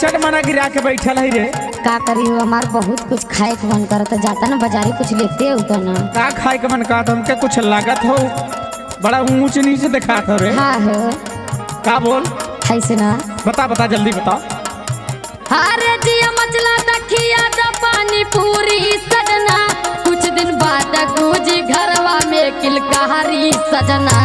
कैसे मना गिरा के बैठल है रे? का करी हो, हमार बहुत कुछ खाए के मन करता, जाता ना बाजारी कुछ लेते हो तो ना। का खाए के मन करता? हमके कुछ लागत हो, बड़ा ऊंच नीचे दिखात हो रे। हाँ हो। का बोल? ऐसे ना बता बता जल्दी बता। अरे जिया मचला तखिया द पानी पूरी सजना, कुछ दिन बाद गुजी घरवा में किलकारी सजना।